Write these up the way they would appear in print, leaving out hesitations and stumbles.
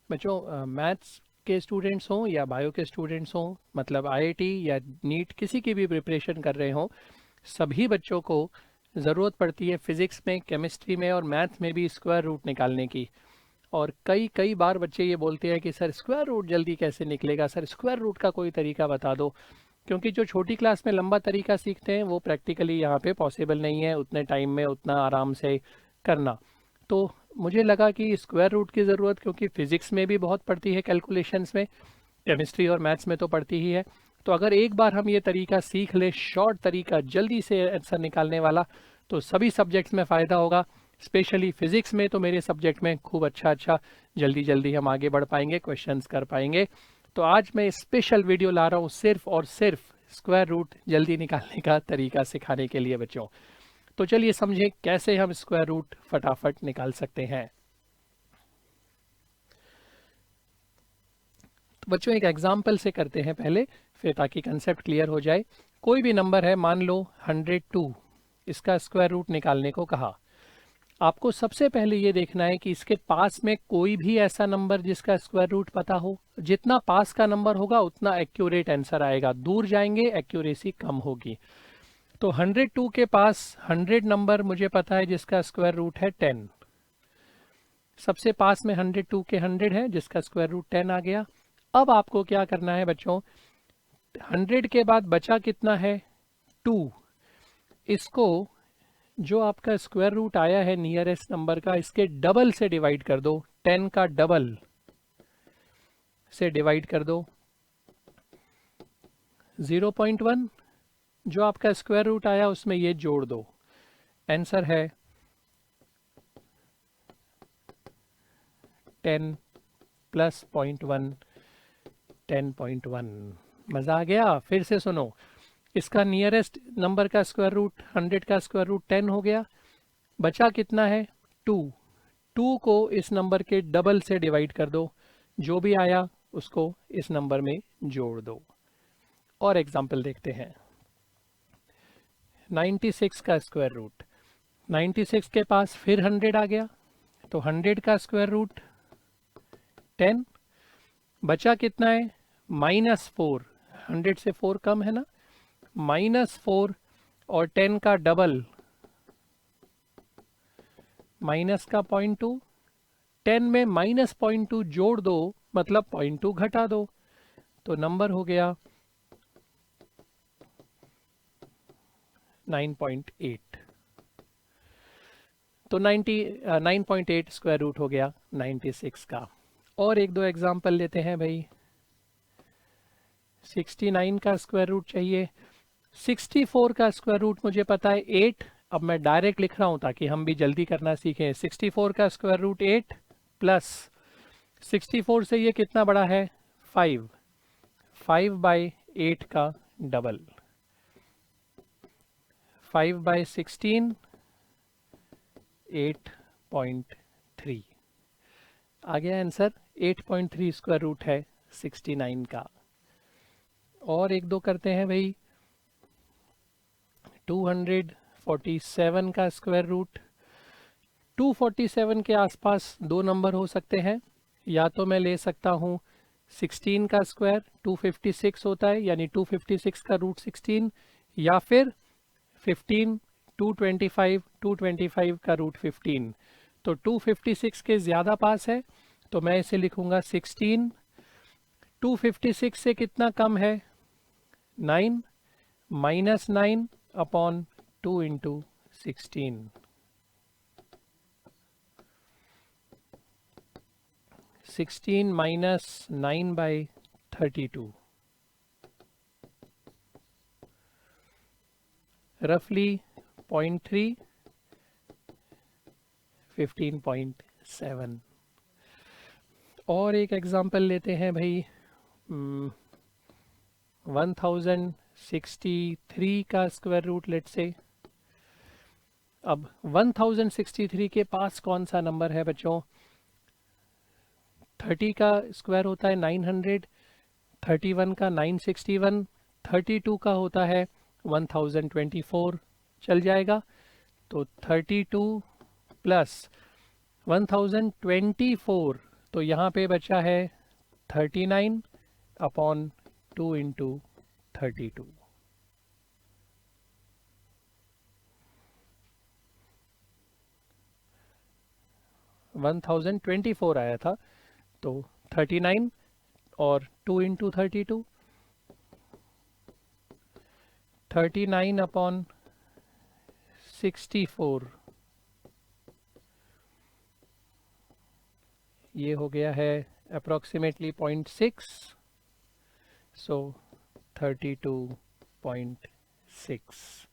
बच्चों मैथ्स के स्टूडेंट्स हों या बायो के स्टूडेंट्स हों, मतलब आईआईटी या नीट किसी की भी प्रिपरेशन कर रहे हों, सभी बच्चों को ज़रूरत पड़ती है फिज़िक्स में, केमिस्ट्री में और मैथ्स में भी स्क्वायर रूट निकालने की। और कई कई बार बच्चे ये बोलते हैं कि सर स्क्वायर रूट जल्दी कैसे निकलेगा, सर स्क्वायर रूट का कोई तरीका बता दो। क्योंकि जो छोटी क्लास में लंबा तरीका सीखते हैं वो प्रैक्टिकली यहाँ पे पॉसिबल नहीं है उतने टाइम में उतना आराम से करना। तो मुझे लगा कि स्क्वायर रूट की ज़रूरत, क्योंकि फिज़िक्स में भी बहुत पड़ती है कैलकुलेशंस में, केमिस्ट्री और मैथ्स में तो पड़ती ही है। तो अगर एक बार हम ये तरीका सीख लें, शॉर्ट तरीका जल्दी से आंसर निकालने वाला, तो सभी सब्जेक्ट्स में फ़ायदा होगा। स्पेशली फिज़िक्स में तो मेरे सब्जेक्ट में खूब अच्छा जल्दी जल्दी हम आगे बढ़ पाएंगे, क्वेश्चंस कर पाएंगे। तो आज मैं स्पेशल वीडियो ला रहा हूँ सिर्फ और सिर्फ स्क्वायर रूट जल्दी निकालने का तरीका सिखाने के लिए बच्चों। तो चलिए समझें कैसे हम स्क्वायर रूट फटाफट निकाल सकते हैं। तो बच्चों एक एग्जाम्पल से करते हैं पहले, फिर ताकि कंसेप्ट क्लियर हो जाए। कोई भी नंबर है, मान लो 102, इसका स्क्वायर रूट निकालने को कहा। आपको सबसे पहले ये देखना है कि इसके पास में कोई भी ऐसा नंबर जिसका स्क्वायर रूट पता हो। जितना पास का नंबर होगा उतना एक्यूरेट आंसर आएगा, दूर जाएंगे एक्यूरेसी कम होगी। तो 102 के पास 100 नंबर मुझे पता है जिसका स्क्वायर रूट है 10। सबसे पास में 102 के 100 है जिसका स्क्वायर रूट 10 आ गया। अब आपको क्या करना है बच्चों, 100 के बाद बचा कितना है 2। इसको जो आपका स्क्वायर रूट आया है नियरेस्ट नंबर का, इसके डबल से डिवाइड कर दो, 10 का डबल से डिवाइड कर दो। 0.1 जो आपका स्क्वायर रूट आया उसमें ये जोड़ दो, आंसर है 10 प्लस 0.1 10.1। मज़ा आ गया। फिर से सुनो, इसका नियरेस्ट नंबर का स्क्वायर रूट 100 का स्क्वायर रूट 10 हो गया, बचा कितना है 2। 2 को इस नंबर के डबल से डिवाइड कर दो, जो भी आया उसको इस नंबर में जोड़ दो। और एग्जाम्पल देखते हैं। 96 का स्क्वायर रूट, 96 के पास फिर 100 आ गया, तो 100 का स्क्वायर रूट 10, बचा कितना है -4। 100 से 4 कम है ना, -4 और 10 का डबल माइनस का 0.2। 10 में -0.2 जोड़ दो मतलब 0.2 घटा दो, तो नंबर हो गया 9.8। तो 9.8 स्क्वायर रूट हो गया 96 का। और एक दो एग्जाम्पल लेते हैं भाई। 69 का स्क्वायर रूट चाहिए। 64 का स्क्वायर रूट मुझे पता है 8। अब मैं डायरेक्ट लिख रहा हूं ताकि हम भी जल्दी करना सीखें। 64 का स्क्वायर रूट 8 प्लस 64 से ये कितना बड़ा है 5, 5/8 का डबल, 5/16 8.3 आ गया आंसर। 8.3 स्क्वायर रूट है 69 का। और एक दो करते हैं भाई। 247 का स्क्वायर रूट, 247 के आसपास दो नंबर हो सकते हैं। या तो मैं ले सकता हूँ 16 का स्क्वायर, 256 होता है, यानी 256 का रूट 16, या फिर 15, 225 का रूट 15। तो 256 के ज़्यादा पास है तो मैं इसे लिखूंगा 16। 256 से कितना कम है 9, -9 अपॉन 2 इंटू 16। 16 माइनस 9/32, रफली 0.3, 15.7। और एक एग्जांपल लेते हैं भाई। 1063 का स्क्वायर रूट लेट से। अब 1063 के पास कौन सा नंबर है बच्चों। 30 का स्क्वायर होता है 900, 31 का 961, 32 का होता है 1024। चल जाएगा। तो 32 प्लस 1024 तो यहाँ पे बचा है 39 अपॉन 2 इंटू 32। वन 1024 आया था, तो 39 और 2 इंटू 32, 39 अपॉन 64, ये हो गया है अप्रॉक्सीमेटली 0.6, सो 32.6।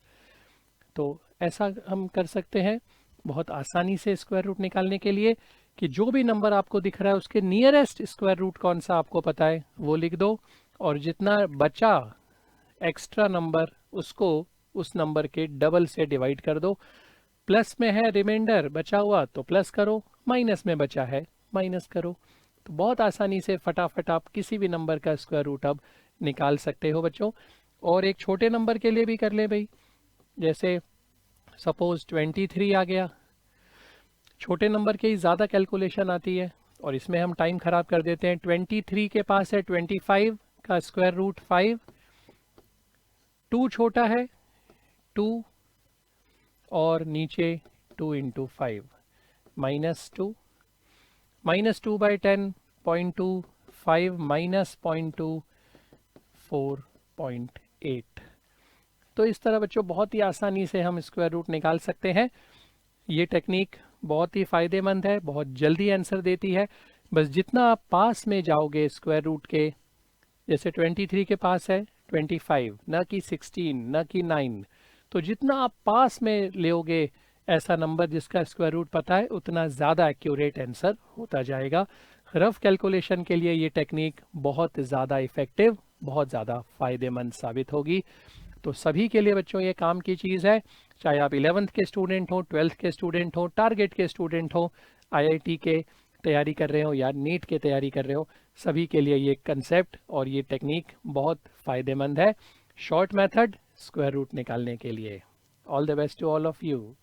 तो ऐसा हम कर सकते हैं बहुत आसानी से स्क्वायर रूट निकालने के लिए कि जो भी नंबर आपको दिख रहा है उसके नियरेस्ट स्क्वायर रूट कौन सा आपको पता है वो लिख दो, और जितना बचा एक्स्ट्रा नंबर उसको उस नंबर के डबल से डिवाइड कर दो। प्लस में है रिमाइंडर बचा हुआ तो प्लस करो, माइनस में बचा है माइनस करो। तो बहुत आसानी से फटाफट आप किसी भी नंबर का स्क्वायर रूट अब निकाल सकते हो बच्चों। और एक छोटे नंबर के लिए भी कर ले भाई, जैसे सपोज 23 आ गया। छोटे नंबर के ही ज़्यादा कैलकुलेशन आती है और इसमें हम टाइम ख़राब कर देते हैं। 23 के पास है 25 का स्क्वायर रूट 5, 2 छोटा है 2 और नीचे 2 इंटू 5 -2, -2 बाई 10 0.2, 5 माइनस 0.2 4.8। तो इस तरह बच्चों बहुत ही आसानी से हम स्क्वायर रूट निकाल सकते हैं। ये टेक्निक बहुत ही फ़ायदेमंद है, बहुत जल्दी आंसर देती है। बस जितना आप पास में जाओगे स्क्वायर रूट के, जैसे 23 के पास है 25, ना कि 16, ना कि 9, तो जितना आप पास में लोगे ऐसा नंबर जिसका स्क्वायर रूट पता है उतना ज़्यादा एक्यूरेट आंसर होता जाएगा। रफ कैलकुलेशन के लिए ये टेक्निक बहुत ज़्यादा इफ़ेक्टिव, बहुत ज़्यादा फ़ायदेमंद साबित होगी। तो सभी के लिए बच्चों ये काम की चीज़ है, चाहे आप 11th के स्टूडेंट हो, 12th के स्टूडेंट हो, टारगेट के स्टूडेंट हो, आईआईटी के तैयारी कर रहे हो या नीट के तैयारी कर रहे हो, सभी के लिए ये कंसेप्ट और ये टेक्निक बहुत फ़ायदेमंद है। शॉर्ट मेथड स्क्वायर रूट निकालने के लिए। All the best to all of you.